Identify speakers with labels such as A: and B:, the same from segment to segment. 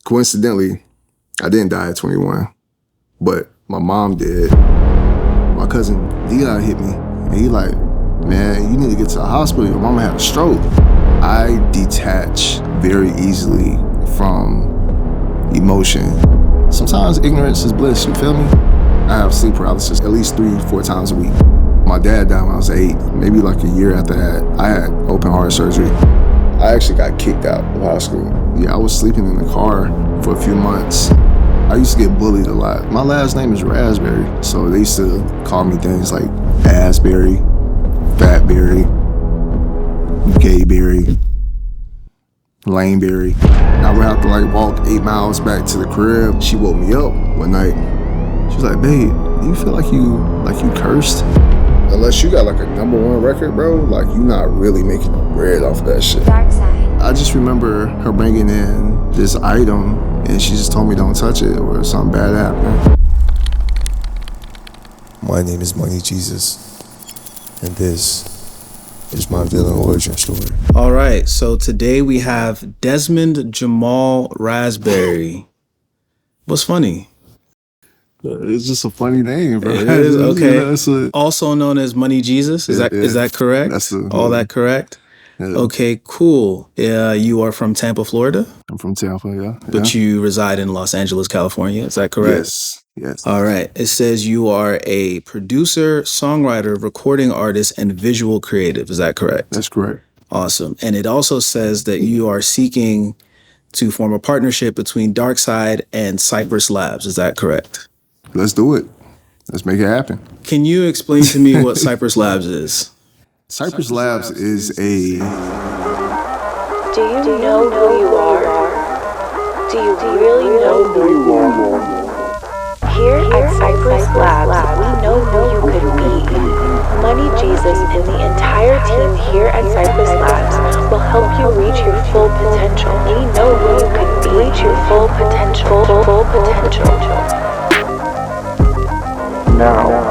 A: Coincidentally, I didn't die at 21, but my mom did. My cousin Leon hit me, and he like, man, you need to get to the hospital. Your mama had a stroke. I detach very easily from emotion. Sometimes ignorance is bliss, you feel me? I have sleep paralysis at least 3-4 times a week. My dad died when I was 8. Maybe like a year after that, I had open heart surgery. I actually got kicked out of high school. Yeah, I was sleeping in the car for a few months. I used to get bullied a lot. My last name is Raspberry, so they used to call me things like Assberry, Fatberry, Gayberry, Laneberry. I would have to like walk 8 miles back to the crib. She woke me up one night. She was like, babe, do you feel like you cursed? Unless you got like a #1 record, bro, like you not really making no bread off of that shit.
B: Dark side.
A: I just remember her bringing in this item and she just told me don't touch it or something bad happened.
C: My name is Jezus, and this is my villain origin story.
D: All right, so today we have Desmond Jamal Raspberry. What's funny?
A: It's just a funny name, bro.
D: It is, okay.
A: Yeah,
D: also known as Money Jesus. Is that correct?
A: That's
D: all that correct?
A: Yeah.
D: Okay, cool. You are from Tampa, Florida?
A: I'm from Tampa, yeah.
D: But you reside in Los Angeles, California. Is that correct?
A: Yes.
D: All right. It says you are a producer, songwriter, recording artist, and visual creative. Is that correct?
A: That's correct.
D: Awesome. And it also says that you are seeking to form a partnership between Dark Side and Cypress Labs. Is that correct?
A: Let's do it. Let's make it happen.
D: Can you explain to me what Cypress Labs is?
A: Cypress Labs is a...
E: Do you know who you are? Do you really know who you are? Here at Cypress Labs, we know who you could be. Money Jesus and the entire team here at Cypress Labs will help you reach your full potential. We know who you could be. Reach your full potential. Full potential. Now.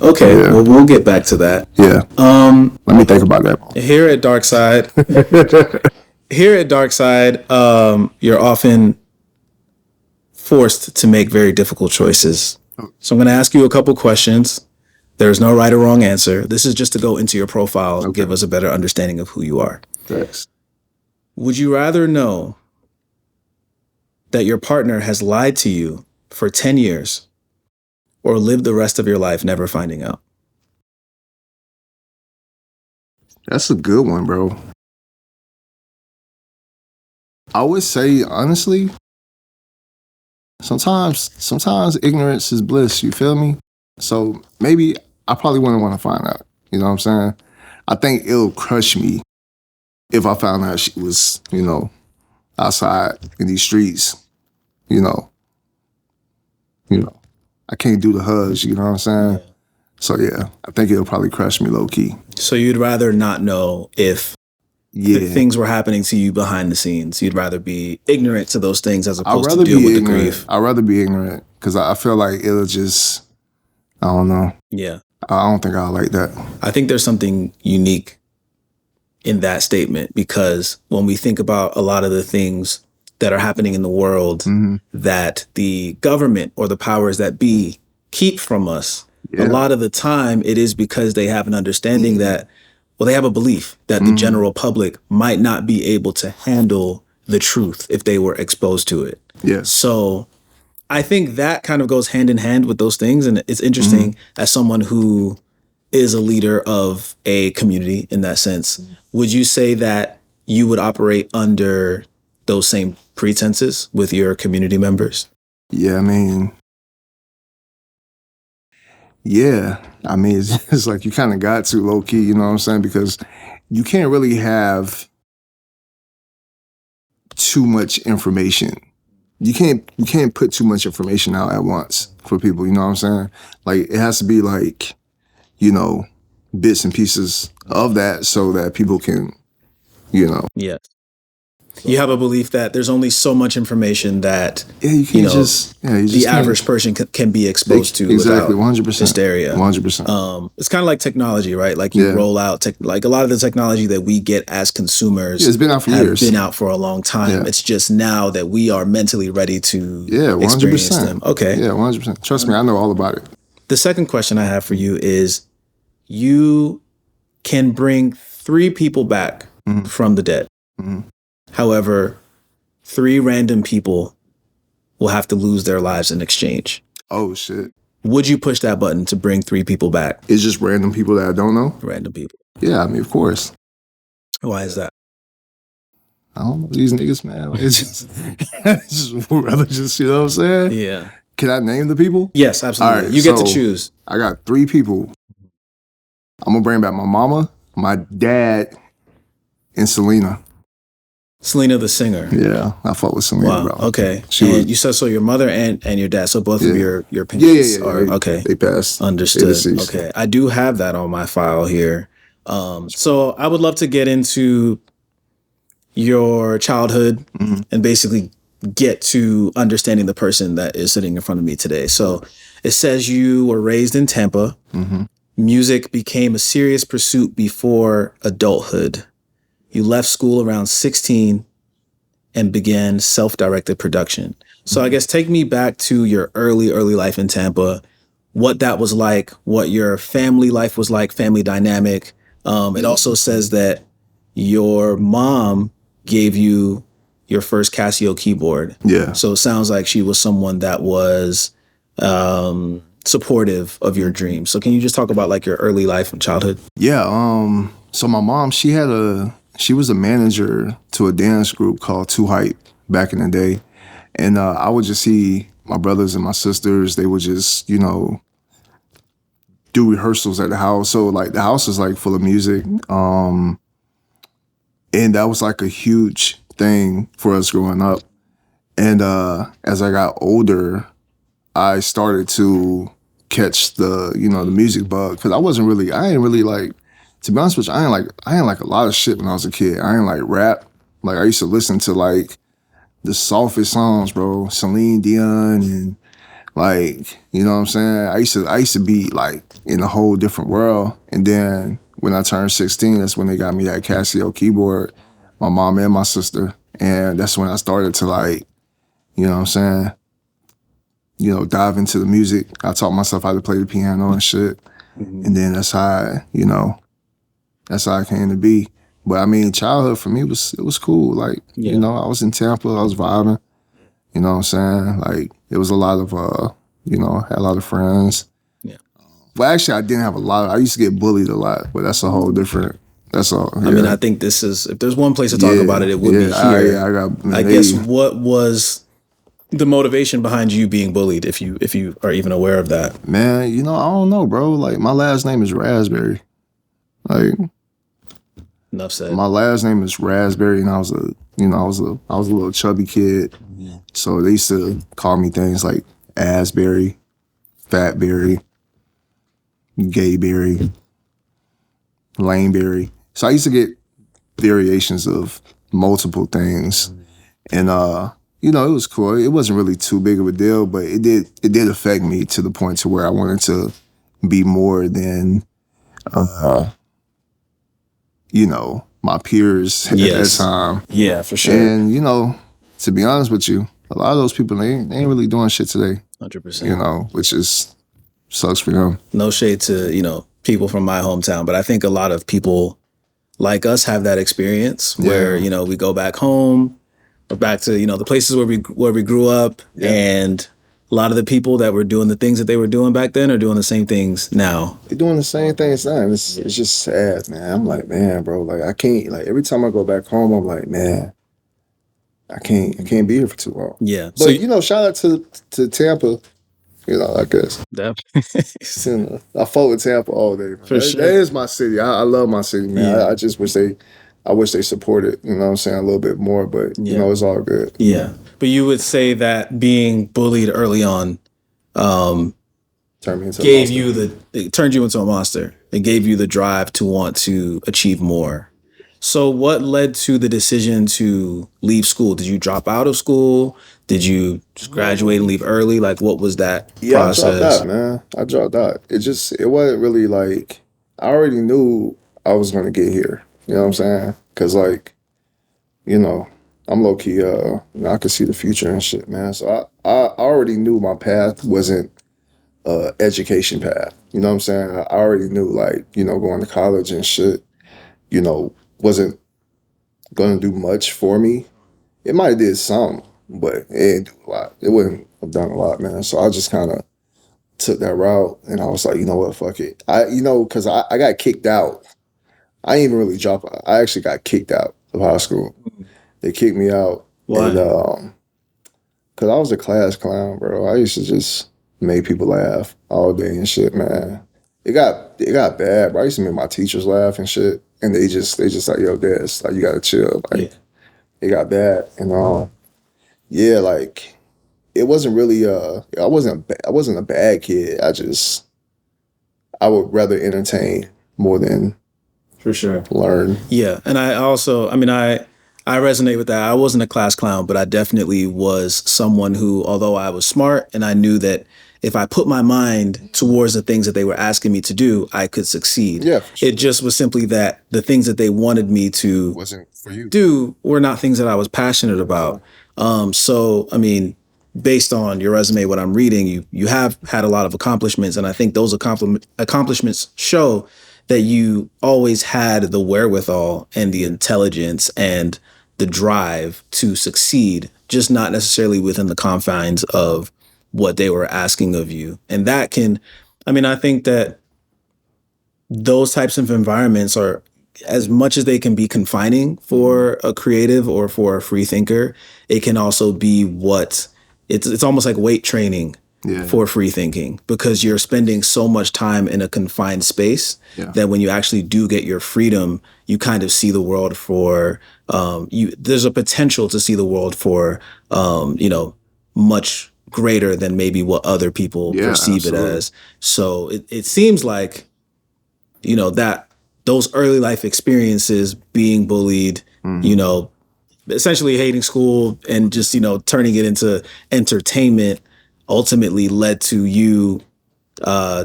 D: Okay, well, we'll get back to that.
A: Yeah. Let me think about that.
D: Here at Dark Side, you're often forced to make very difficult choices. So I'm going to ask you a couple questions. There's no right or wrong answer. This is just to go into your profile and give us a better understanding of who you are.
A: Thanks.
D: Would you rather know that your partner has lied to you for 10 years or live the rest of your life never finding out?
A: That's a good one, bro. I would say, honestly, sometimes ignorance is bliss, you feel me? So maybe I probably wouldn't want to find out, you know what I'm saying? I think it'll crush me if I found out she was, outside in these streets, I can't do the hugs, you know what I'm saying? Yeah. So yeah, I think it'll probably crush me low key.
D: So you'd rather not know if things were happening to you behind the scenes. You'd rather be ignorant to those things as opposed to deal with the grief.
A: I'd rather be ignorant because I feel like it'll just, I don't know.
D: Yeah.
A: I don't think I'll like that.
D: I think there's something unique in that statement because when we think about a lot of the things that are happening in the world that the government or the powers that be keep from us, a lot of the time it is because they have an understanding that, well, they have a belief that the general public might not be able to handle the truth if they were exposed to it.
A: Yeah.
D: So I think that kind of goes hand in hand with those things. And it's interesting as someone who is a leader of a community in that sense. Would you say that you would operate under those same pretenses with your community members?
A: Yeah, I mean, it's like you kind of got to low key, you know what I'm saying? Because you can't really have too much information. You can't put too much information out at once for people, you know what I'm saying? Like it has to be like, bits and pieces of that so that people can,
D: Yes. You have a belief that there's only so much information that
A: you can't
D: the average person can be exposed to.
A: Exactly,
D: without
A: 100%.
D: hysteria.
A: 100%.
D: It's kind of like technology, right? Like you roll out like a lot of the technology that we get as consumers.
A: It's been out for years.
D: Been out for a long time.
A: Yeah.
D: It's just now that we are mentally ready to
A: 100%.
D: experience them. Okay.
A: Yeah, 100%. Trust me, I know all about it.
D: The second question I have for you is, you can bring 3 people back from the dead. However, 3 random people will have to lose their lives in exchange.
A: Oh, shit.
D: Would you push that button to bring 3 people back?
A: It's just random people that I don't know?
D: Random people.
A: Yeah, I mean, of course.
D: Why is that?
A: I don't know these niggas, man. It's just rather just, you know what I'm saying?
D: Yeah.
A: Can I name the people?
D: Yes, absolutely.
A: All right,
D: you get to
A: so
D: choose.
A: I got 3 people. I'm gonna bring back my mama, my dad, and Selena.
D: Selena the singer.
A: Yeah, I fuck with Selena,
D: Wow.
A: bro.
D: Okay.
A: She
D: and
A: was-
D: you said so your mother and your dad, so both of your
A: Yeah,
D: parents are okay.
A: They passed. They
D: Understood.
A: deceased.
D: Okay. I do have that on my file here. So I would love to get into your childhood and basically get to understanding the person that is sitting in front of me today. So it says you were raised in Tampa. Music became a serious pursuit before adulthood. You left school around 16 and began self-directed production. So I guess take me back to your early life in Tampa, what that was like, what your family life was like, family dynamic. It also says that your mom gave you your first Casio keyboard.
A: Yeah.
D: So it sounds like she was someone that was supportive of your dreams. So can you just talk about like your early life and childhood?
A: Yeah. So my mom, she was a manager to a dance group called Too Hype back in the day. And I would just see my brothers and my sisters, they would just, you know, do rehearsals at the house. So like the house is like full of music. And that was like a huge thing for us growing up. And as I got older, I started to catch the music bug. Cause I ain't really like, to be honest with you, I ain't like a lot of shit when I was a kid. I ain't like rap. Like I used to listen to like the softest songs, bro. Celine Dion and like, you know what I'm saying? I used to be like in a whole different world. And then when I turned 16, that's when they got me that Casio keyboard, my mom and my sister. And that's when I started to like, you know what I'm saying? You know, dive into the music. I taught myself how to play the piano and shit. And then that's how I came to be. But I mean, childhood for me it was cool. Like, you know, I was in Tampa, I was vibing. You know what I'm saying? Like, it was a lot of, had a lot of friends.
D: Yeah.
A: Well, actually, I didn't have a lot. I used to get bullied a lot, but that's a whole different, that's all. Yeah.
D: I mean, I think this is, if there's one place to talk about it, it would be here. I guess what was the motivation behind you being bullied, if you are even aware of that?
A: Man, you know, I don't know, bro. Like, my last name is Raspberry. Like,
D: Enough said.
A: my last name is Raspberry, and I was a little chubby kid. So they used to call me things like Asbury, Fatberry, Gayberry, Laneberry. So I used to get variations of multiple things. And you know, it was cool. It wasn't really too big of a deal, but it did affect me to the point to where I wanted to be more than you know, my peers at that time.
D: Yeah, for sure.
A: And, you know, to be honest with you, a lot of those people, they ain't really doing shit today.
D: 100%.
A: You know, which is sucks for them.
D: No shade to, you know, people from my hometown, but I think a lot of people like us have that experience where, you know, we go back home or back to, you know, the places where we grew up, and a lot of the people that were doing the things that they were doing back then are doing the same things now.
A: They're doing the same things now. It's just sad, man. I'm like, man, bro, like I can't, like every time I go back home, I'm like, man, I can't be here for too long.
D: Yeah.
A: But, you know, shout out to Tampa. You know, I guess.
D: Definitely.
A: I fuck with Tampa all day.
D: For sure.
A: That is my city. I love my city, man.
D: Yeah.
A: I just wish they supported, you know what I'm saying, a little bit more, but, you know, it's all good.
D: Yeah. But you would say that being bullied early on
A: Turned me into
D: gave you it turned you into a monster. It gave you the drive to want to achieve more. So what led to the decision to leave school? Did you drop out of school? Did you just graduate and leave early? Like, what was that process?
A: I dropped out, man. I dropped out. It wasn't really like, I already knew I was going to get here. You know what I'm saying? Because, like, you know, I'm low key, I could see the future and shit, man. So I already knew my path wasn't education path. You know what I'm saying? I already knew, like, you know, going to college and shit, you know, wasn't going to do much for me. It might have did some, but it didn't do a lot. It wouldn't have done a lot, man. So I just kind of took that route, and I was like, you know what, fuck it. Because I got kicked out. I didn't even really drop out. I actually got kicked out of high school. They kicked me out.
D: Why?
A: And, because I was a class clown, bro. I used to just make people laugh all day and shit, man. It got bad, bro. I used to make my teachers laugh and shit, and they just like, yo, Des, like, you gotta chill. Like, it got bad, and yeah, like, it wasn't really I wasn't a bad kid. I would rather entertain more than
D: For sure.
A: learn.
D: Yeah. And I also, I resonate with that. I wasn't a class clown, but I definitely was someone who, although I was smart and I knew that if I put my mind towards the things that they were asking me to do, I could succeed.
A: Yeah, for sure.
D: It just was simply that the things that they wanted me to
A: Wasn't for you.
D: do were not things that I was passionate about. So, I mean, based on your resume, what I'm reading, you have had a lot of accomplishments. And I think those accomplishments show that you always had the wherewithal and the intelligence and the drive to succeed, just not necessarily within the confines of what they were asking of you. And that can, I think that those types of environments are, as much as they can be confining for a creative or for a free thinker, it can also be it's almost like weight training for free thinking, because you're spending so much time in a confined space that when you actually do get your freedom, you kind of see the world for, there's a potential to see the world for, much greater than maybe what other people perceive it as. So it seems like, that those early life experiences, being bullied, essentially hating school and just, turning it into entertainment, ultimately led to you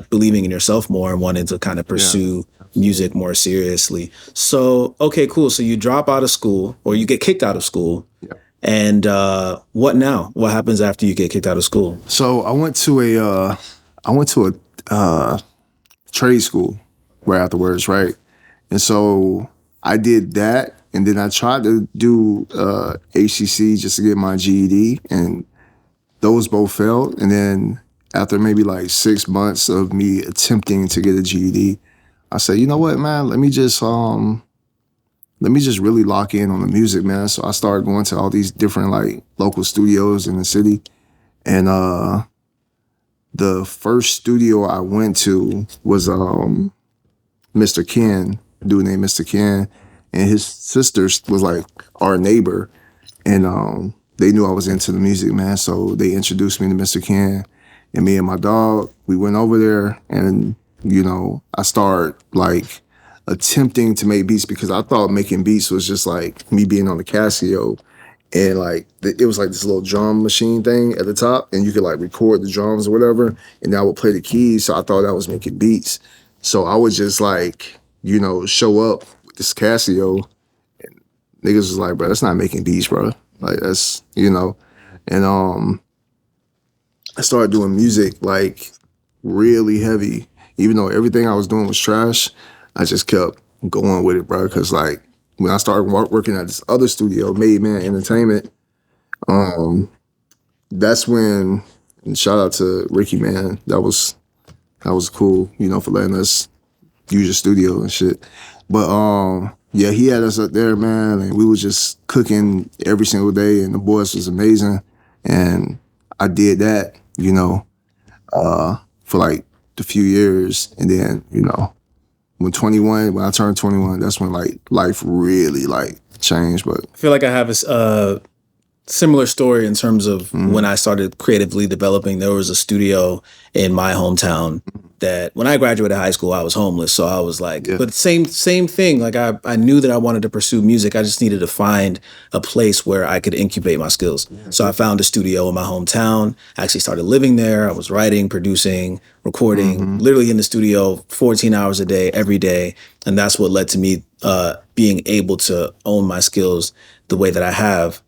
D: believing in yourself more and wanting to kind of pursue music more seriously. So, okay, cool. So you drop out of school, or you get kicked out of school. Yeah. And what now? What happens after you get kicked out of school?
A: So I went to a trade school right afterwards, right? And so I did that, and then I tried to do HCC just to get my GED, and those both failed. And then after maybe like 6 months of me attempting to get a GED, I said, you know what, man, let me just really lock in on the music, man. So I started going to all these different like local studios in the city. And the first studio I went to was Mr. Ken, a dude named Mr. Ken, and his sister was like our neighbor. And they knew I was into the music, man. So they introduced me to Mr. Ken, and me and my dog, we went over there, and, I started like attempting to make beats, because I thought making beats was just like me being on the Casio, and like it was like this little drum machine thing at the top, and you could like record the drums or whatever, and I would play the keys. So I thought that was making beats. So I would just like, show up with this Casio, and niggas was like, bro, that's not making beats, bro. Like that's, and I started doing music like really heavy, even though everything I was doing was trash. I just kept going with it, bro. Cause like when I started working at this other studio, Made Man Entertainment, that's when, and shout out to Ricky, man, that was cool, for letting us use your studio and shit. But yeah, he had us up there, man, and we was just cooking every single day, and the boys was amazing. And I did that, for like a few years. And then, when I turned 21, that's when like life really like changed. But
D: I feel like I have a similar story in terms of when I started creatively developing. There was a studio in my hometown that when I graduated high school, I was homeless. So I was like,
A: Yeah.
D: but same thing. Like I knew that I wanted to pursue music. I just needed to find a place where I could incubate my skills. So I found a studio in my hometown. I actually started living there. I was writing, producing, recording, literally in the studio 14 hours a day, every day. And that's what led to me being able to own my skills the way that I have.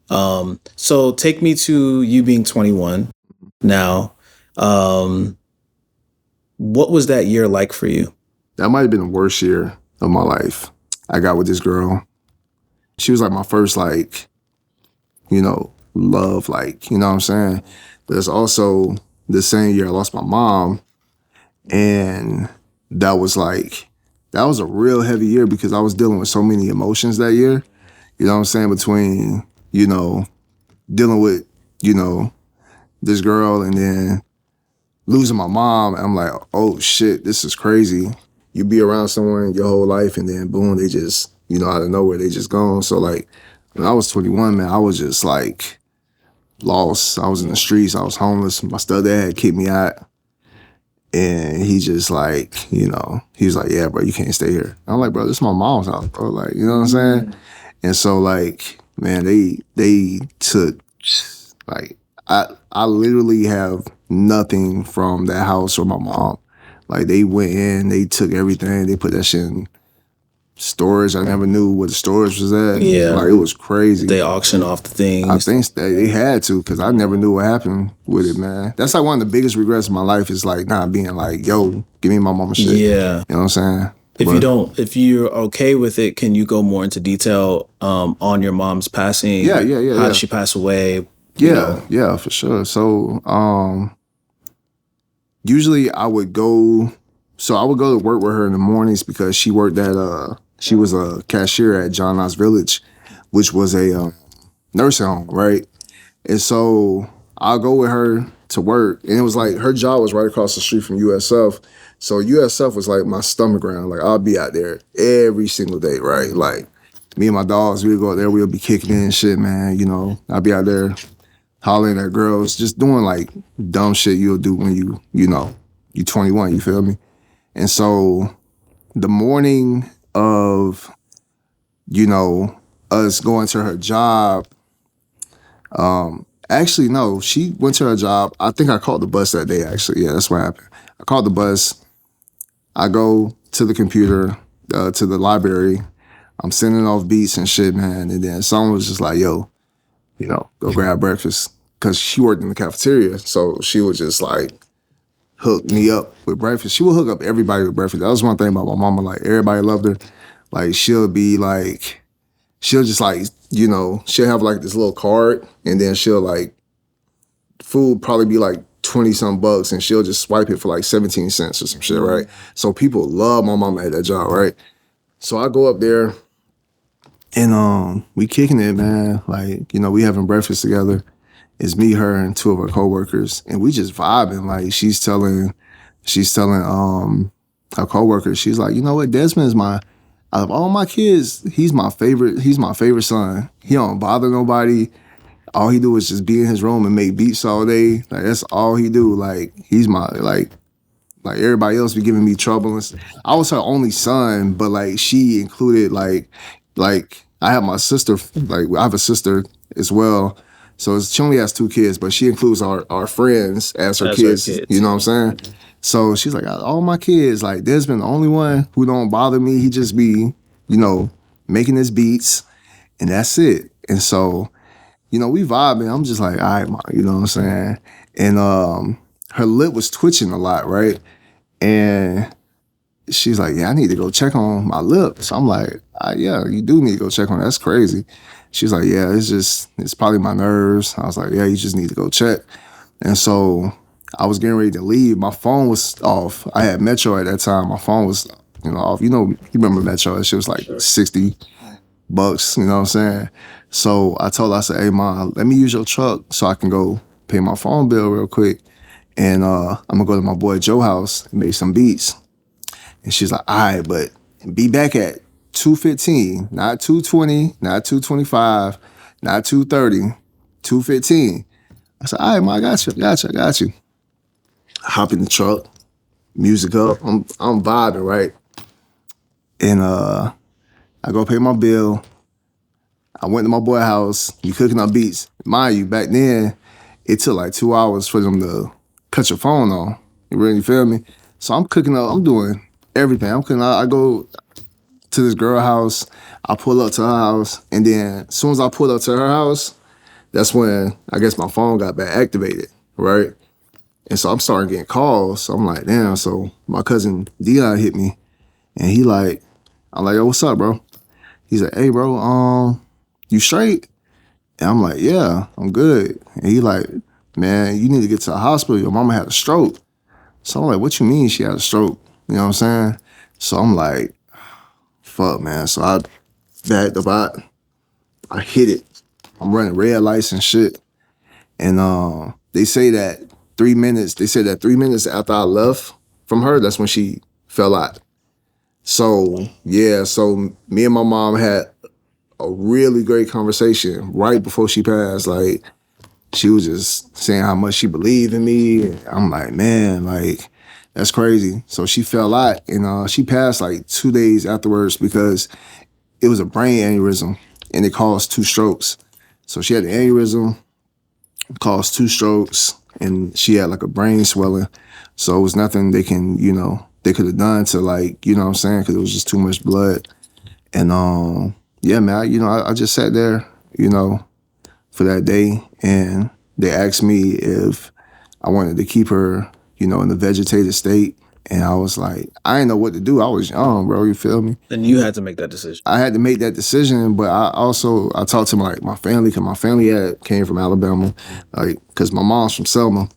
D: So take me to you being 21 now. What was that year like for you?
A: That might have been the worst year of my life. I got with this girl. She was like my first, like, love, like, you know what I'm saying? But it's also the same year I lost my mom. And that was a real heavy year because I was dealing with so many emotions that year. You know what I'm saying? Between, dealing with, this girl and then losing my mom. I'm like, oh shit, this is crazy. You be around someone your whole life and then boom, they just, out of nowhere, they just gone. So like, when I was 21, man, I was just like lost. I was in the streets. I was homeless. My stepdad had kicked me out. And he just like, he was like, yeah, bro, you can't stay here. I'm like, bro, this is my mom's house, bro. Like, you know what I'm saying? And so like, man, they took, like, I literally have nothing from that house or my mom. Like, they went in, they took everything, they put that shit in storage. I never knew what the storage was at.
D: Yeah.
A: Like, it was crazy.
D: They auctioned off the things.
A: I think they had to, because I never knew what happened with it, man. That's like one of the biggest regrets of my life is like not being like, yo, give me my mama's shit.
D: Yeah.
A: You know what I'm saying?
D: If you're okay with it, can you go more into detail on your mom's passing?
A: Yeah.
D: How did she pass away?
A: Yeah, for sure. So, usually I would go to work with her in the mornings because she worked at, she was a cashier at John Knox Village, which was a nursing home, right? And so I'll go with her to work. And it was like, her job was right across the street from USF. So USF was like my stomach ground. Like, I'll be out there every single day, right? Like, me and my dogs, we would go out there, we'll be kicking in and shit, man. I'll be out there hollering at girls, just doing like dumb shit you'll do when you 21, you feel me? And so the morning of, us going to her job, actually, no, she went to her job. I think I caught the bus that day, actually. Yeah, that's what happened. I caught the bus. I go to the computer, to the library. I'm sending off beats and shit, man. And then someone was just like, yo, go grab breakfast. Because she worked in the cafeteria. So she would just like hook me up with breakfast. She would hook up everybody with breakfast. That was one thing about my mama. Like, everybody loved her. Like, she'll just like, she'll have like this little card. And then she'll like, food probably be like 20 some bucks. And she'll just swipe it for like 17 cents or some shit, right? So people love my mama at that job, right? So I go up there and we kicking it, man. Like, we having breakfast together. It's me, her, and two of her coworkers, and we just vibing. Like, she's telling her coworkers, she's like, you know what, Desmond is out of all my kids, he's my favorite son. He don't bother nobody. All he do is just be in his room and make beats all day. Like, that's all he do. Like, he's my like everybody else be giving me trouble. I was her only son, but like she included like I have my sister. Like, I have a sister as well. So she only has 2 kids, but she includes our friends as her kids. You know what I'm saying? So she's like, all my kids, like, there's been the only one who don't bother me. He just be, making his beats, and that's it. And so, we vibing. I'm just like, all right, Mom, you know what I'm saying? And her lip was twitching a lot, right? And she's like, yeah, I need to go check on my lip. So I'm like, yeah, you do need to go check on it. That's crazy. She's like, yeah, it's probably my nerves. I was like, yeah, you just need to go check. And so I was getting ready to leave. My phone was off. I had Metro at that time. My phone was, off. You remember Metro. That shit was like $60, you know what I'm saying? So I told her, I said, hey, Mom, let me use your truck so I can go pay my phone bill real quick. And I'm going to go to my boy Joe's house and make some beats. And she's like, all right, but be back at 2:15, not 2:20, not 2:25, not 2:30, 2:15. I said, all right, Ma, I got you. I hop in the truck, music up. I'm vibing, right? And I go pay my bill. I went to my boy's house. He cooking up beats. Mind you, back then, it took like 2 hours for them to cut your phone on. You really feel me? So I'm cooking up. I'm doing everything. I'm cooking. I go to this girl house. I pull up to her house, and then as soon as I pull up to her house, that's when I guess my phone got back activated, right? And so I'm starting getting calls. So I'm like, damn. So my cousin Dion hit me, and I'm like, yo, what's up, bro? He's like, hey, bro, you straight? And I'm like, yeah, I'm good. And he like, man, you need to get to the hospital. Your mama had a stroke. So I'm like, what you mean she had a stroke? You know what I'm saying? So I'm like, fuck, man. So I backed up. I hit it. I'm running red lights and shit. And they say that 3 minutes, after I left from her, that's when she fell out. So, yeah, so me and my mom had a really great conversation right before she passed. Like, she was just saying how much she believed in me. And I'm like, man, like, that's crazy. So she fell out, and she passed like 2 days afterwards because it was a brain aneurysm, and it caused 2 strokes. So she had an aneurysm, caused 2 strokes, and she had like a brain swelling. So it was nothing they could have done to, like, you know what I'm saying, because it was just too much blood. And yeah, man, I just sat there, for that day, and they asked me if I wanted to keep her, in the vegetative state. And I was like, I didn't know what to do. I was young, bro, you feel me?
D: And you had to make that decision.
A: I had to make that decision, but I talked to my family, because my family came from Alabama, like, because my mom's from Selma.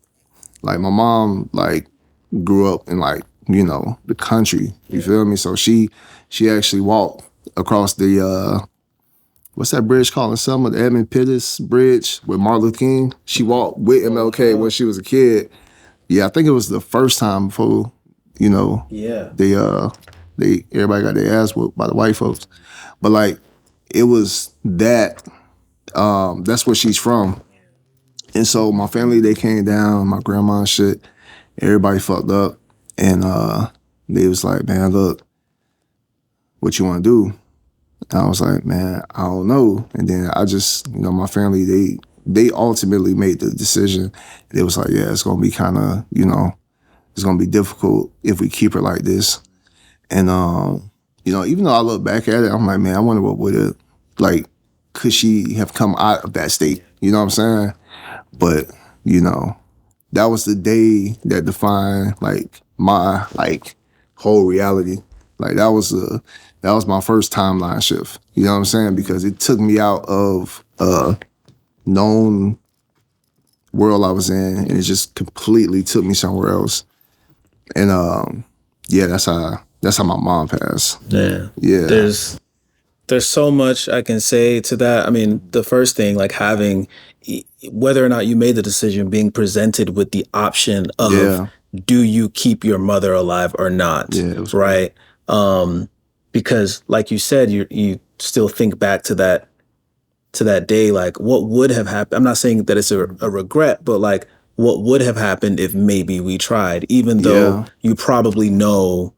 A: Like, my mom, like, grew up in, like, the country, you feel me? So she actually walked across the, what's that bridge called in Selma? The Edmund Pettus Bridge with Martin Luther King. She walked with MLK when she was a kid. Yeah, I think it was the first time before,
D: Yeah.
A: everybody got their ass whooped by the white folks. But, like, it was that's where she's from. And so my family, they came down, my grandma and shit, everybody fucked up. And they was like, man, look, what you want to do? And I was like, man, I don't know. And then I just, my family, they ultimately made the decision. They was like, yeah, it's going to be kind of, it's going to be difficult if we keep her like this. And, even though I look back at it, I'm like, man, I wonder what would have, like, could she have come out of that state? You know what I'm saying? But, that was the day that defined, like, my, like, whole reality. Like, that was my first timeline shift. You know what I'm saying? Because it took me out of a known world I was in, and it just completely took me somewhere else. And yeah, that's how my mom passed.
D: Yeah.
A: Yeah.
D: There's so much I can say to that. I mean, the first thing, like, having, whether or not you made the decision, being presented with the option of, do you keep your mother alive or not?
A: Yeah, it was
D: right. Because, like you said, you still think back to that day, like, what would have happened? I'm not saying that it's a regret, but, like, what would have happened if maybe we tried, even though you probably know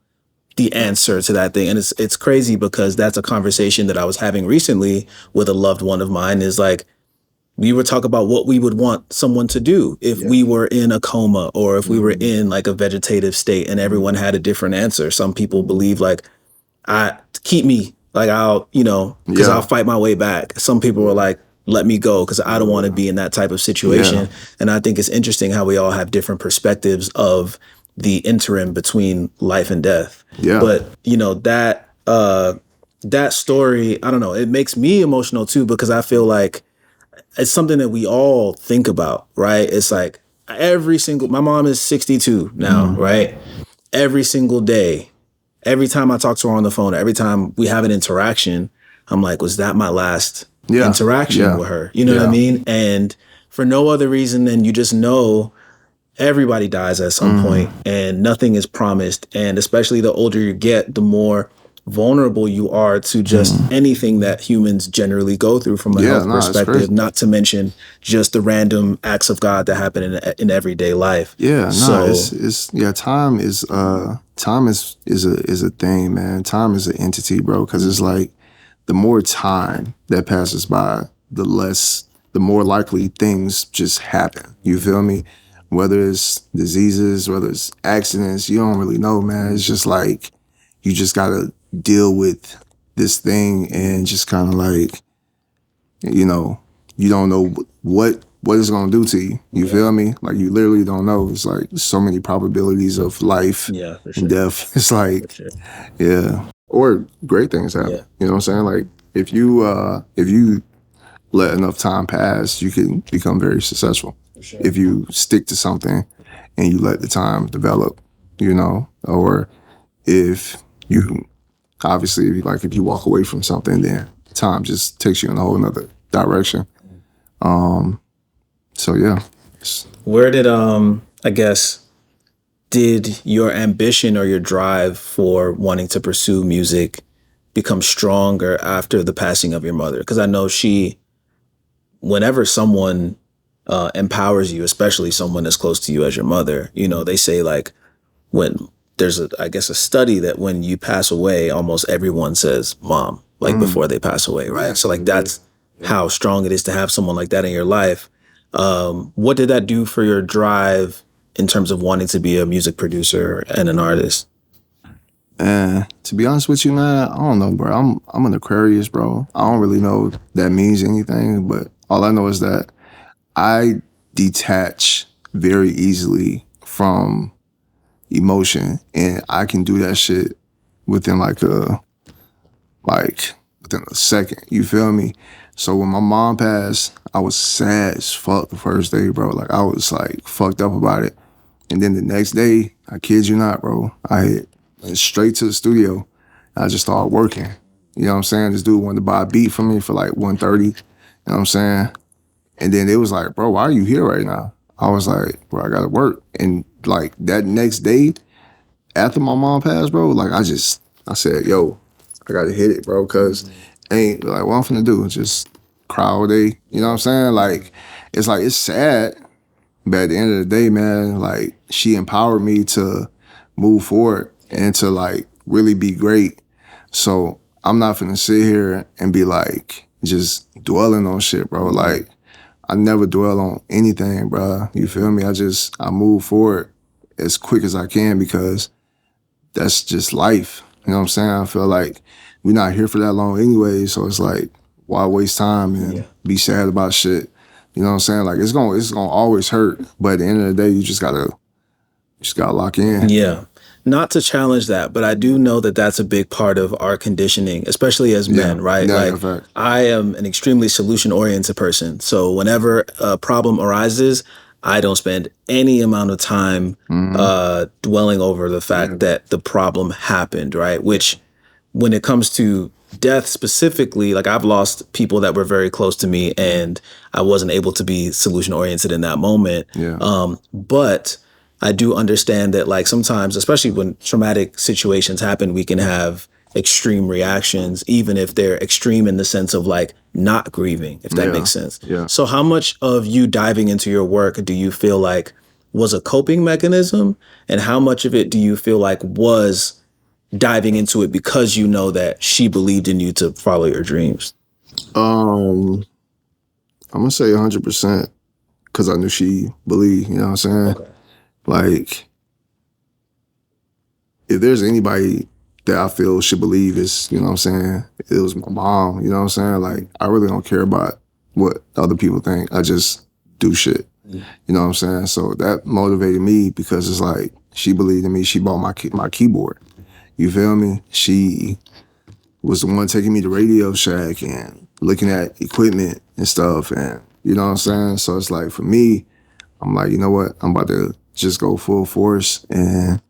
D: the answer to that thing. And it's crazy because that's a conversation that I was having recently with a loved one of mine, is like, we would talk about what we would want someone to do if we were in a coma, or if we were in, like, a vegetative state, and everyone had a different answer. Some people believe, like, keep me, like, I'll, because I'll fight my way back. Some people were like, let me go, because I don't want to be in that type of situation. Yeah. And I think it's interesting how we all have different perspectives of the interim between life and death. Yeah. But, that story, I don't know, it makes me emotional too, because I feel like it's something that we all think about, right? It's like my mom is 62 now, right? Every single day, every time I talk to her on the phone, every time we have an interaction, I'm like, was that my last interaction with her? You know what I mean? And for no other reason than you just know everybody dies at some point, and nothing is promised. And especially the older you get, the more vulnerable you are to just anything that humans generally go through from a health perspective, not to mention just the random acts of God that happen in everyday life.
A: Yeah,
D: so,
A: time is a thing, man. Time is an entity, bro, because it's like the more time that passes by, the more likely things just happen. You feel me? Whether it's diseases, whether it's accidents, you don't really know, man. It's just like you just gotta deal with this thing and just kind of like, you don't know what it's gonna do to you. You feel me? Like you literally don't know. It's like so many probabilities of life and death. It's like, or great things happen.
D: Yeah.
A: You know what I'm saying? Like if you let enough time pass, you can become very successful. Sure. If you stick to something and you let the time develop, or if you, obviously, like if you walk away from something, then time just takes you in a whole nother direction. So yeah.
D: Where did, did your ambition or your drive for wanting to pursue music become stronger after the passing of your mother? Because I know whenever someone empowers you, especially someone as close to you as your mother, they say like when there's a study that when you pass away, almost everyone says mom, like before they pass away, right? So like that's how strong it is to have someone like that in your life. What did that do for your drive in terms of wanting to be a music producer and an artist?
A: To be honest with you, man, I don't know, bro. I'm an Aquarius, bro. I don't really know if that means anything, but all I know is that I detach very easily from emotion, and I can do that shit within within a second. You feel me? So when my mom passed, I was sad as fuck the first day, bro. Like I was like fucked up about it. And then the next day, I kid you not, bro, I went straight to the studio. I just started working. You know what I'm saying? This dude wanted to buy a beat from me for like $130. You know what I'm saying? And then it was like, bro, why are you here right now? I was like, bro, I gotta work. And like that next day, after my mom passed, bro, like I said, yo, I gotta hit it, bro, cause ain't like what I'm finna do is just cry all day. You know what I'm saying? Like it's sad, but at the end of the day, man, like she empowered me to move forward and to like really be great. So I'm not finna sit here and be like just dwelling on shit, bro. Like I never dwell on anything, bro. You feel me? I move forward as quick as I can because that's just life. You know what I'm saying? I feel like we're not here for that long anyway, so it's like, why waste time and be sad about shit? You know what I'm saying? Like it's gonna always hurt, but at the end of the day, you just gotta lock in.
D: Yeah. Not to challenge that, but I do know that that's a big part of our conditioning, especially as men, right?
A: Yeah,
D: like I am an extremely solution-oriented person. So whenever a problem arises, I don't spend any amount of time dwelling over the fact that the problem happened, right? Which when it comes to death specifically, like I've lost people that were very close to me and I wasn't able to be solution-oriented in that moment. But I do understand that like sometimes, especially when traumatic situations happen, we can have extreme reactions, even if they're extreme in the sense of like not grieving, if that makes sense. So how much of you diving into your work do you feel like was a coping mechanism? And how much of it do you feel like was diving into it because you know that she believed in you to follow your dreams?
A: I'm gonna say 100% because I knew she believed, you know what I'm saying? Okay. Like, if there's anybody that I feel should believe is, you know what I'm saying, it was my mom, you know what I'm saying? Like, I really don't care about what other people think. I just do shit, you know what I'm saying? So that motivated me because it's like, she believed in me. She bought my keyboard. You feel me? She was the one taking me to Radio Shack and looking at equipment and stuff. And you know what I'm saying? So it's like, for me, I'm like, you know what? I'm about to just go full force and,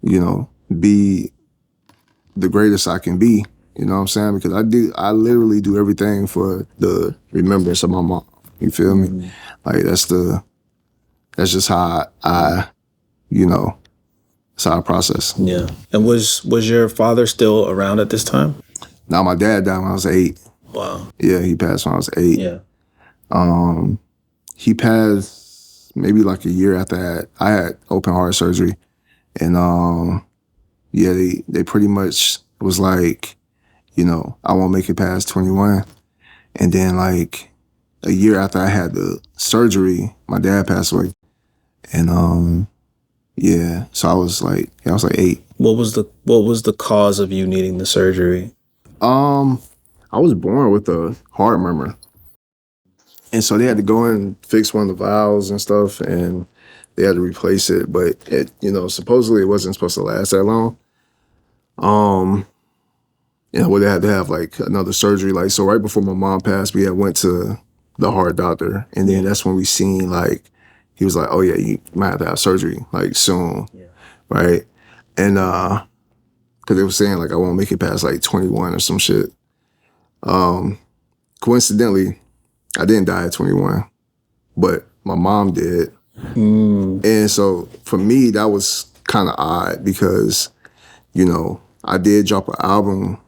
A: you know, be the greatest I can be. You know what I'm saying? Because I literally do everything for the remembrance of my mom. You feel me? Like that's just how I, you know, That's how I process.
D: Yeah. And was your father still around at this time?
A: Now my dad died when I was 8.
D: Wow.
A: Yeah, he passed when I was 8.
D: Yeah.
A: He passed maybe like a year after that. I had open heart surgery, and yeah, they pretty much was like, you know, I won't make it past 21. And then like a year after I had the surgery, my dad passed away. And yeah, so I was like 8.
D: What was the cause of you needing the surgery?
A: I was born with a heart murmur. And so they had to go and fix one of the valves and stuff, and they had to replace it. But it, you know, supposedly it wasn't supposed to last that long. You know, they had to have like another surgery. Like, so right before my mom passed, we had went to the heart doctor, and then that's when we seen like, he was like, oh yeah, you might have to have surgery like soon. Yeah. Right. And cause they were saying like, I won't make it past like 21 or some shit. Coincidentally, I didn't die at 21, but my mom did. And so for me, that was kind of odd because, you know, I did drop an album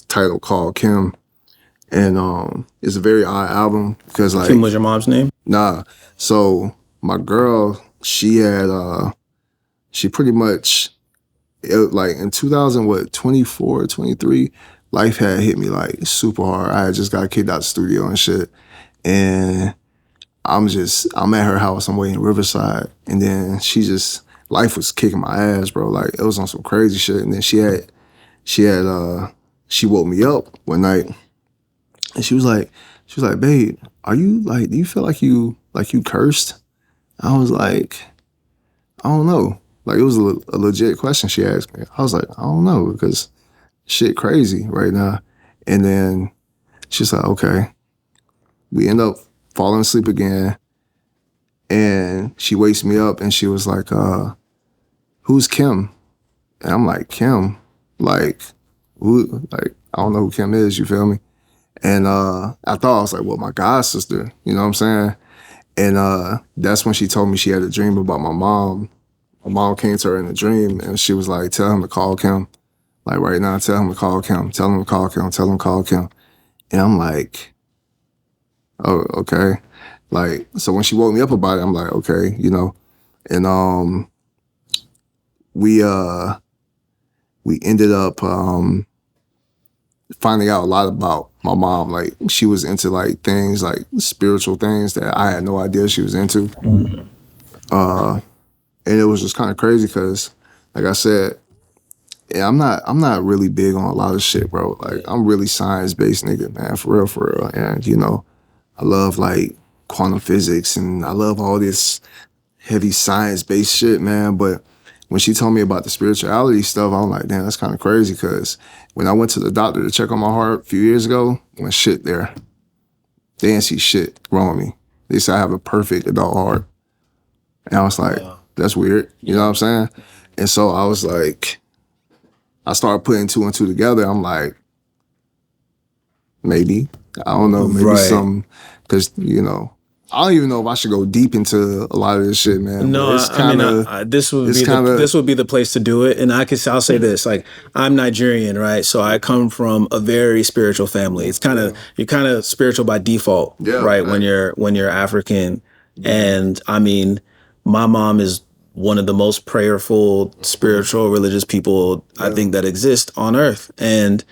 A: titled called Kim. And it's a very odd album because like—
D: Kim was your mom's name?
A: Nah. So my girl, she had, she pretty much, like in 2024, 23, life had hit me like super hard. I had just got kicked out the studio and shit. And I'm at her house, I'm waiting in Riverside. And then life was kicking my ass, bro. Like it was on some crazy shit. And then she woke me up one night and she was like, babe, are you like, do you feel like you cursed? I was like, I don't know. Like it was a legit question she asked me. I was like, I don't know, because shit crazy right now. And then she's like, okay. We end up falling asleep again. And she wakes me up and she was like, who's Kim? And I'm like, Kim? Like, who? Like, I don't know who Kim is, you feel me? And I thought, I was like, well, my god sister, you know what I'm saying? And that's when she told me she had a dream about my mom. My mom came to her in a dream and she was like, tell him to call Kim. Like right now, tell him to call Kim. Tell him to call Kim. Tell him to call Kim. And I'm like, oh, okay. Like, so when she woke me up about it, I'm like, okay, you know. And we ended up finding out a lot about my mom. Like she was into like things like spiritual things that I had no idea she was into. And it was just kind of crazy because, like I said, yeah, I'm not really big on a lot of shit, bro. Like I'm really science-based nigga, man, for real. And you know, I love like quantum physics and I love all this heavy science-based shit, man. But when she told me about the spirituality stuff, I'm like, damn, that's kind of crazy. Because when I went to the doctor to check on my heart a few years ago, went shit there. They didn't see shit wrong with me. They said I have a perfect adult heart. And I was like, that's weird. You know what I'm saying? And so I was like, I started putting 2 and 2 together. I'm like, maybe. I don't know. Maybe something. Because, you know, I don't even know if I should go deep into a lot of this shit, man.
D: No, this would be the place to do it. And I'll say this, like, I'm Nigerian, right? So I come from a very spiritual family. It's you're kind of spiritual by default, right? When you're African. And I mean, my mom is one of the most prayerful, spiritual, religious people I think that exist on earth. And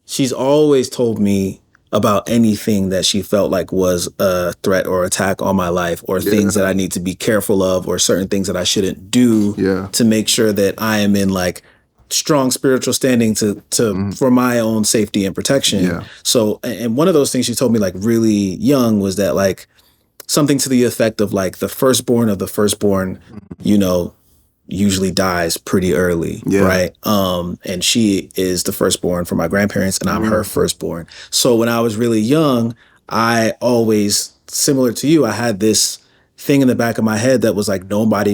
D: she's always told me about anything that she felt like was a threat or attack on my life, or things that I need to be careful of, or certain things that I shouldn't do to make sure that I am in like strong spiritual standing for my own safety and protection. Yeah. So, and one of those things she told me like really young was that like something to the effect of like the firstborn of the firstborn, you know, usually dies pretty early, right? And she is the firstborn for my grandparents, and I'm her firstborn. So when I was really young, I always, similar to you, I had this thing in the back of my head that was like nobody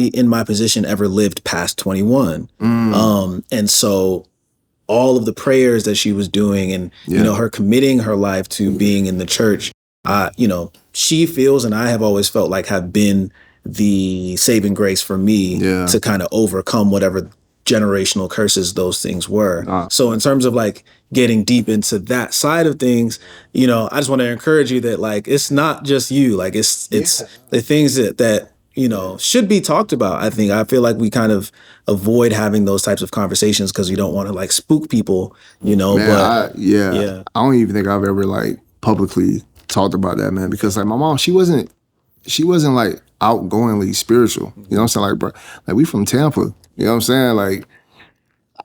D: in my position ever lived past 21. And so all of the prayers that she was doing, and you know, her committing her life to being in the church, you know, she feels, and I have always felt like have been the saving grace for me
A: Yeah.
D: to kind of overcome whatever generational curses those things were. So in terms of like getting deep into that side of things, you know, I just want to encourage you that like it's not just you, like it's the things that you know should be talked about. I feel like we kind of avoid having those types of conversations because we don't want to like spook people, you know.
A: Man,
D: But
A: I don't even think I've ever like publicly talked about that, man, because like my mom, she wasn't like outgoingly spiritual. You know what I'm saying? Like, bro, like we from Tampa. You know what I'm saying? Like,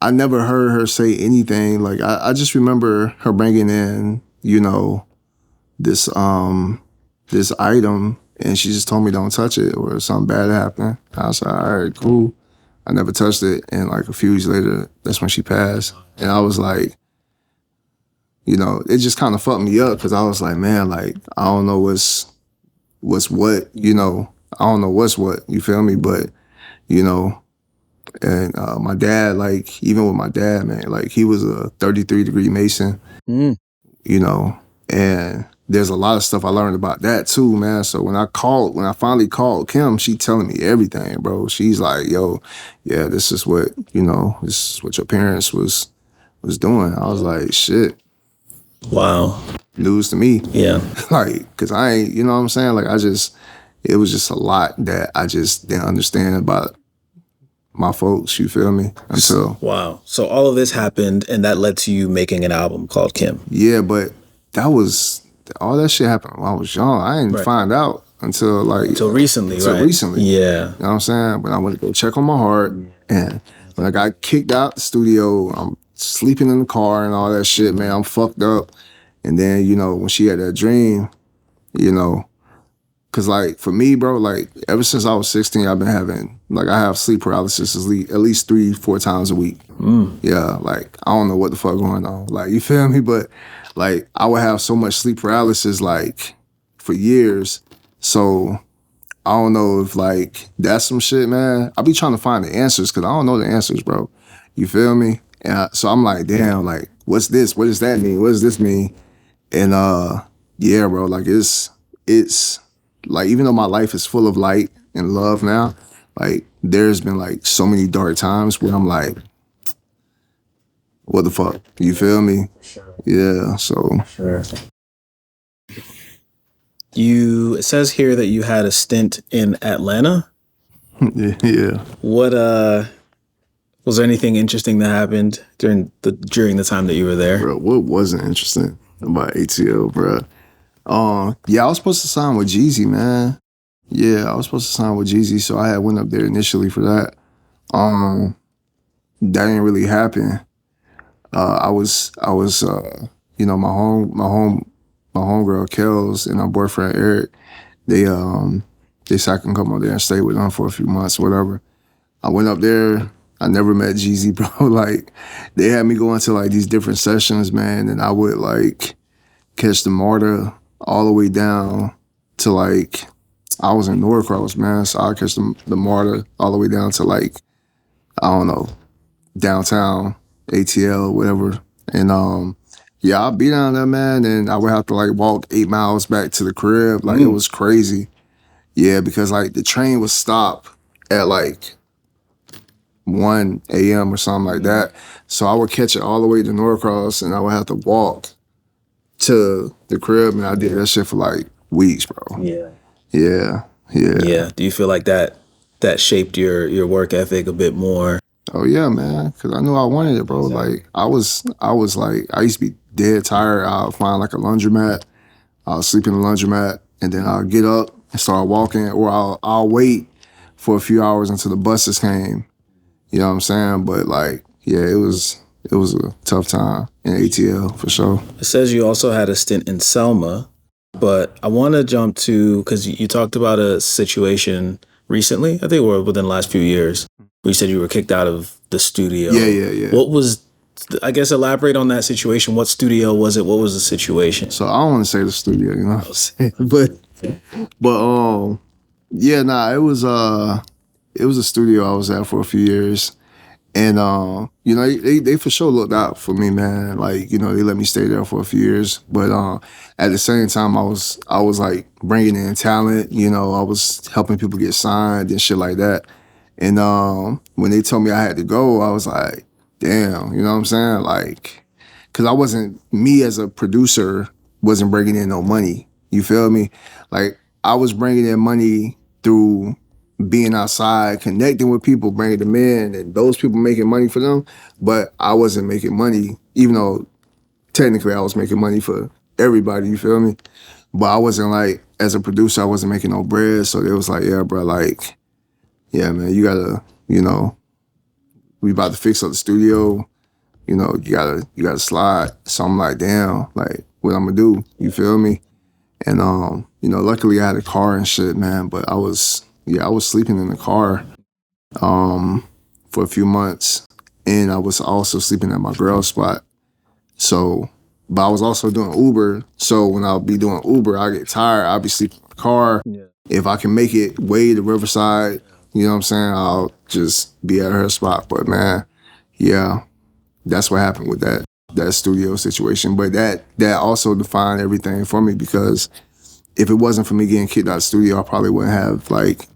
A: I never heard her say anything. Like, I just remember her bringing in, you know, this item, and she just told me don't touch it or something bad happened. I was like, all right, cool. I never touched it, and like a few years later, that's when she passed. And I was like, you know, it just kind of fucked me up because I was like, man, like I don't know what's what, you know. I don't know what's what. You feel me? But you know. And my dad, like, even with my dad, man, like, he was a 33-degree Mason, you know, and there's a lot of stuff I learned about that, too, man. So when I finally called Kim, she telling me everything, bro. She's like, yo, yeah, this is what your parents was doing. I was like, shit.
D: wow.
A: News to me.
D: Yeah.
A: Like, because I ain't, you know what I'm saying? Like, it was just a lot that I just didn't understand about my folks, you feel me? Until
D: Wow. So all of this happened and that led to you making an album called Kim.
A: yeah, but all that shit happened when I was young. I didn't find out until
D: recently, right?
A: Recently.
D: Yeah.
A: You know what I'm saying? When I went to go check on my heart, and when I got kicked out the studio, I'm sleeping in the car and all that shit, man. I'm fucked up. And then, you know, when she had that dream, you know, cause like for me, bro, like ever since I was 16, I've been having I have sleep paralysis at least 3-4 times a week. Yeah, like I don't know what the fuck going on. Like you feel me? But like I would have so much sleep paralysis like for years. So I don't know if like that's some shit, man. I be trying to find the answers because I don't know the answers, bro. You feel me? And so I'm like, damn, like what's this? What does that mean? What does this mean? And yeah, bro, like it's like, even though my life is full of light and love now, like, there's been, like, so many dark times where I'm like, what the fuck? You feel me? Sure. Yeah, so.
D: Sure. It says here that you had a stint in Atlanta.
A: Yeah.
D: What, was there anything interesting that happened during the time that you were there?
A: Bro, what wasn't interesting about ATL, bro? Yeah, I was supposed to sign with Jeezy, man. Yeah, I was supposed to sign with Jeezy, so I had went up there initially for that. That didn't really happen. I was, you know, my homegirl Kels and my boyfriend Eric, they said I can come up there and stay with them for a few months, whatever. I went up there. I never met Jeezy, bro. Like, they had me go into like these different sessions, man, and I would like catch the MARTA all the way down to like, I was in Norcross, man, so I catch the MARTA all the way down to like, I don't know, downtown ATL, whatever. And yeah, I'd be down there, man, and I would have to like walk 8 miles back to the crib. Like, it was crazy. Yeah, because like the train would stop at like 1 a.m. or something like that. So I would catch it all the way to Norcross and I would have to walk to the crib, and I did that shit for like weeks, bro.
D: Yeah.
A: Yeah.
D: Yeah. Do you feel like that shaped your work ethic a bit more?
A: Oh yeah, man. Cause I knew I wanted it, bro. Like I was like, I used to be dead tired. I'll find like a laundromat. I'll sleep in the laundromat, and then I'll get up and start walking, or I'll wait for a few hours until the buses came. You know what I'm saying? But like, yeah, it was a tough time in ATL for sure.
D: It says you also had a stint in Selma, but I want to jump to, because you talked about a situation recently, I think within the last few years, where you said you were kicked out of the studio.
A: Yeah.
D: What was, I guess, elaborate on that situation. What studio was it? What was the situation?
A: So I don't want to say the studio, you know what I'm saying? But yeah, nah, it was a studio I was at for a few years. And, you know, they for sure looked out for me, man. Like, you know, they let me stay there for a few years. But at the same time, I was like bringing in talent. You know, I was helping people get signed and shit like that. And when they told me I had to go, I was like, damn, you know what I'm saying? Like, because I wasn't, me as a producer, wasn't bringing in no money. You feel me? Like, I was bringing in money through being outside, connecting with people, bringing them in, and those people making money for them. But I wasn't making money, even though technically I was making money for everybody, you feel me? But I wasn't like, as a producer, I wasn't making no bread. So they was like, yeah, bro, like, yeah, man, you gotta, you know, we about to fix up the studio. You know, you gotta slide. So I'm like, damn, like, what I'm gonna do? You feel me? And you know, luckily I had a car and shit, man. But I was sleeping in the car for a few months, and I was also sleeping at my girl's spot. So, but I was also doing Uber. So when I'll be doing Uber, I get tired. I'll be sleeping in the car. Yeah. If I can make it way to Riverside, you know what I'm saying, I'll just be at her spot. But man, yeah, that's what happened with that studio situation. But that also defined everything for me, because if it wasn't for me getting kicked out of the studio, I probably wouldn't have like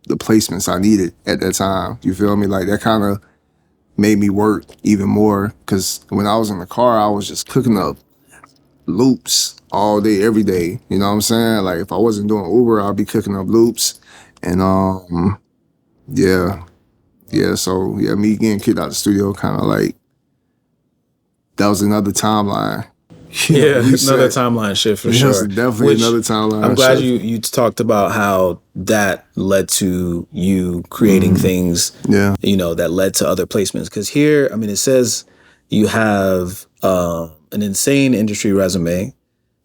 A: the placements I needed at that time. You feel me? Like, that kind of made me work even more, because when I was in the car, I was just cooking up loops all day, every day. You know what I'm saying? Like, if I wasn't doing Uber, I'd be cooking up loops. And so me getting kicked out of the studio kind of like, that was another timeline.
D: Yeah, another timeline shift for sure.
A: Yes, definitely another timeline.
D: I'm glad you talked about how that led to you creating things, you know, that led to other placements. Because here, I mean, it says you have an insane industry resume.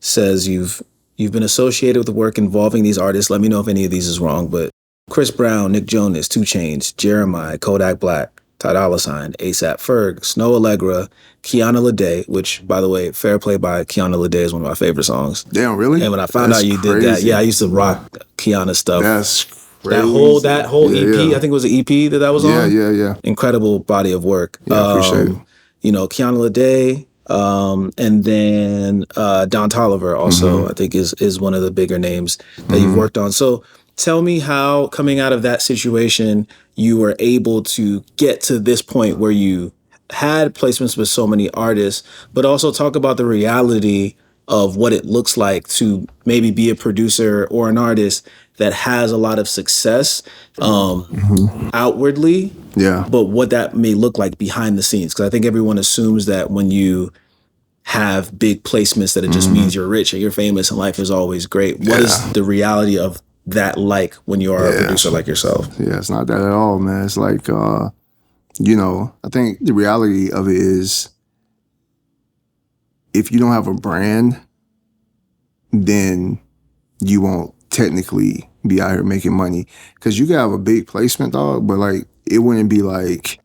D: Says you've been associated with the work involving these artists. Let me know if any of these is wrong, but Chris Brown, Nick Jonas, 2 Chainz, Jeremiah, Kodak Black, Ty Dolla $ign, ASAP Ferg, Snow Allegra, Kiana Lede, which, by the way, Fair Play by Kiana Lede is one of my favorite songs.
A: Damn, really?
D: And when I found out you did that, I used to rock Kiana stuff.
A: That's crazy.
D: That whole EP, I think it was an EP that was on.
A: Yeah.
D: Incredible body of work.
A: Yeah, I appreciate it.
D: You know, Kiana Lede, and then Don Toliver also, I think is one of the bigger names that you've worked on. So tell me how, coming out of that situation, you were able to get to this point where you had placements with so many artists, but also talk about the reality of what it looks like to maybe be a producer or an artist that has a lot of success outwardly, but what that may look like behind the scenes. Because I think everyone assumes that when you have big placements that it just means you're rich and you're famous and life is always great. What is the reality of that like when you are a producer like yourself?
A: Yeah, it's not that at all, man. It's like, you know, I think the reality of it is, if you don't have a brand, then you won't technically be out here making money. Because you can have a big placement, dog, but like, it wouldn't be like,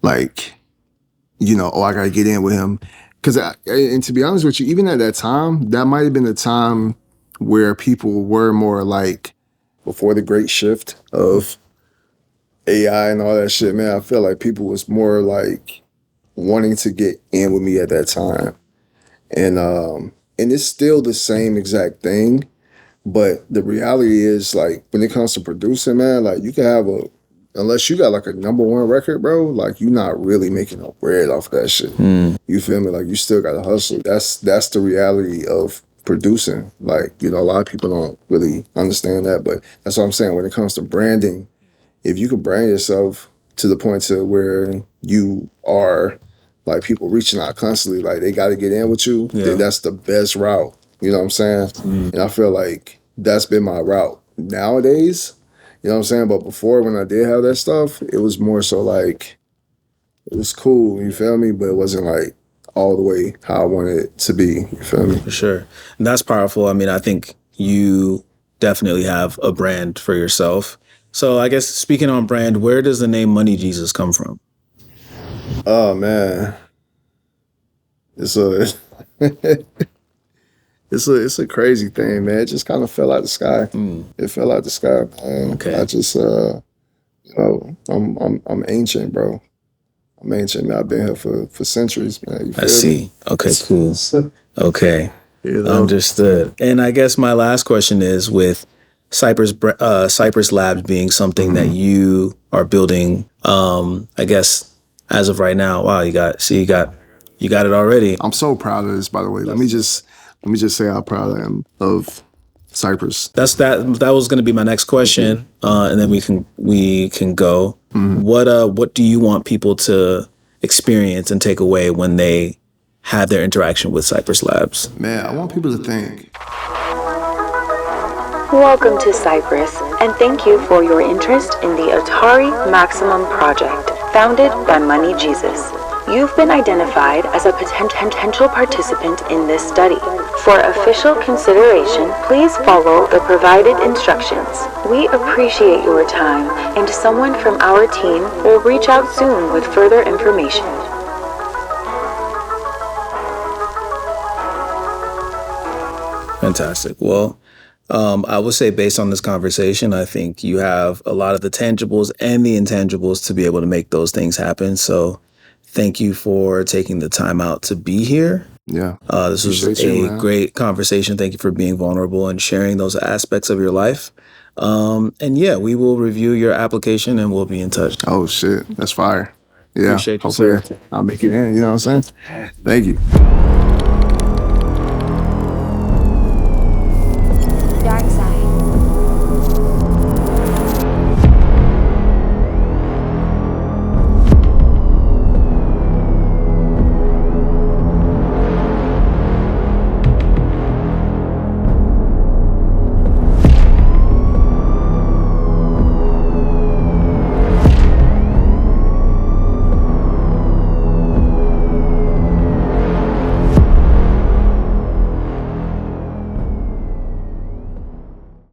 A: you know, oh, I gotta get in with him. Because, and to be honest with you, even at that time, that might have been the time where people were more like, before the great shift of AI and all that shit, man, I feel like people was more like wanting to get in with me at that time. And it's still the same exact thing, but the reality is, like, when it comes to producing, man, like, you can have unless you got like a #1 record, bro, like, you're not really making no bread off of that shit. You feel me? Like, you still gotta hustle. That's the reality of producing. Like, you know, a lot of people don't really understand that, but that's what I'm saying. When it comes to branding, if you can brand yourself to the point to where you are, like, people reaching out constantly, like, they got to get in with you, then that's the best route. You know what I'm saying? And I feel like that's been my route nowadays. You know what I'm saying? But before, when I did have that stuff, it was more so like, it was cool, you feel me? But it wasn't like all the way how I wanted it to be, you feel me?
D: For sure. And that's powerful. I mean, I think you definitely have a brand for yourself. So I guess, speaking on brand, where does the name Money Jesus come from?
A: Oh, man. It's a crazy thing, man. It just kind of fell out the sky. It fell out the sky, man.
D: Okay.
A: I just, You know, I'm ancient, bro. I'm ancient, man. I've been here for centuries, man. You feel
D: I see. Okay, cool. Okay.
A: You know?
D: Understood. And I guess my last question is, with Cypress Labs being something that you are building, I guess as of right now, wow, you got it already.
A: I'm so proud of this, by the way. Let me just say how proud I am of Cypress.
D: That was going to be my next question, and then we can go. What do you want people to experience and take away when they have their interaction with Cypress Labs?
A: Man, I want people to think.
E: Welcome to Cypress, and thank you for your interest in the Atari Maximum Project, founded by Money Jesus. You've been identified as a potential participant in this study. For official consideration, please follow the provided instructions. We appreciate your time, and someone from our team will reach out soon with further information.
D: Fantastic. Well, I would say based on this conversation, I think you have a lot of the tangibles and the intangibles to be able to make those things happen. So thank you for taking the time out to be here.
A: Yeah.
D: This was a great conversation. Thank you for being vulnerable and sharing those aspects of your life. And yeah, we will review your application and we'll be in touch.
A: Oh, shit. That's fire. Yeah.
D: Appreciate you, sir.
A: I'll make it in. You know what I'm saying? Thank you.